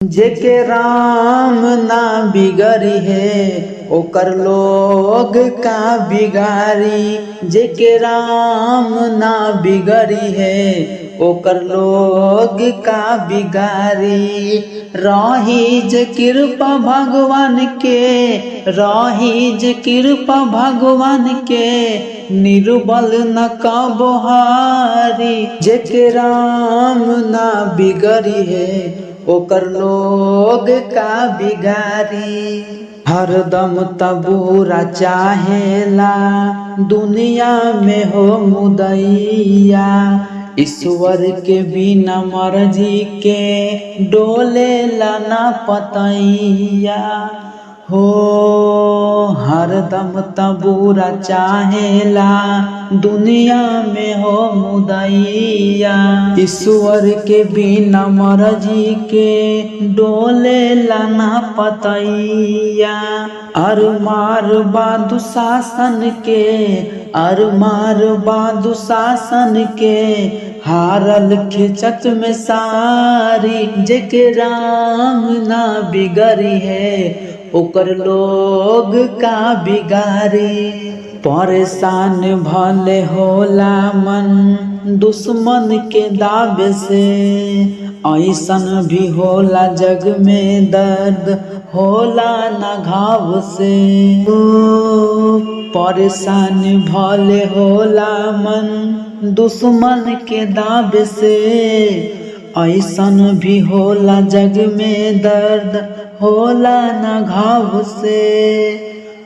जेके राम ना बिगड़ी है ओकर लोग का बिगाड़ी। जेके राम ना बिगड़ी है ओकर लोग का बिगाड़ी। रही जे कृपा भगवान के, रही जे कृपा भगवान के, निर्बल न कबोहारी। जेके राम ना बिगड़ी है ओकर लोग का बिगारी। हरदम तबूरा चाहेला दुनिया में हो मुदैया। ईश्वर के बिना मर्जी के डोले लाना पतैया हो। हरदम तबूरा चाहेला दुनिया में हो मुदैया। ईश्वर के बिना मर्जी के डोले लाना पतैया। अरमार बादु शासन के, अरमार बादु शासन के, हारल खिचत में सारी। जेके राम ना बिगड़ी है ओकर लोग का बिगारी। परेशान भले होला मन दुश्मन के दावे से, ऐसन भी होला जग में दर्द होला ना घाव से। परेशान भले होला मन दुश्मन के दावे से, ऐसन भी होला जग में दर्द होला ना घाव से।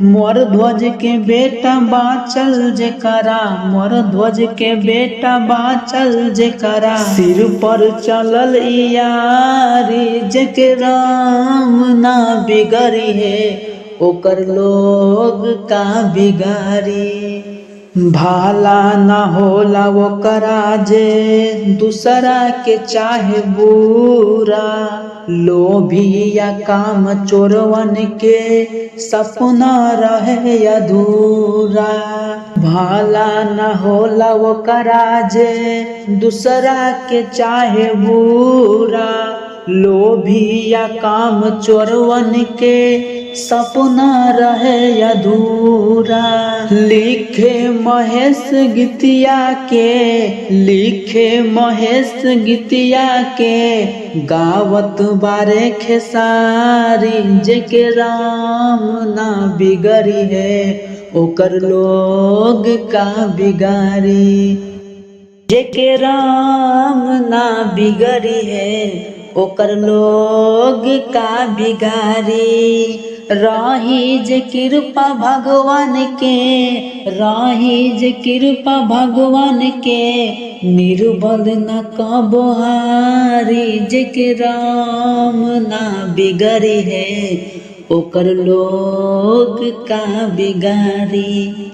मोर ध्वज के बेटा बाचल जेकरा, मोर ध्वज के बेटा बाचल जेकरा, सिर पर चलल यारी। जेके राम ना बिगड़ी है ओकर लोग का बिगारी। भाला ना होला ओकरा जे दूसरा के चाहे बुरा। लोभिया काम चोरवन के सपना रहे अधूरा। भाला न होला ओकरा जे दूसरा के चाहे बुरा। लोभिया काम चोरवन के सपना रहे अधूरा। लिखे महेश गीतिया के, लिखे महेश गीतिया के, गावत बारे खेसारी। जेके राम ना बिगड़ी है ओकर लोग का बिगारी। जेके राम ना बिगड़ी है ओकर लोग का बिगारी। रही जे कृपा भगवान के, रही जे कृपा भगवान के, निर्बल न कबोहारी। जेके राम ना बिगड़ी है ओकर लोग का बिगारी।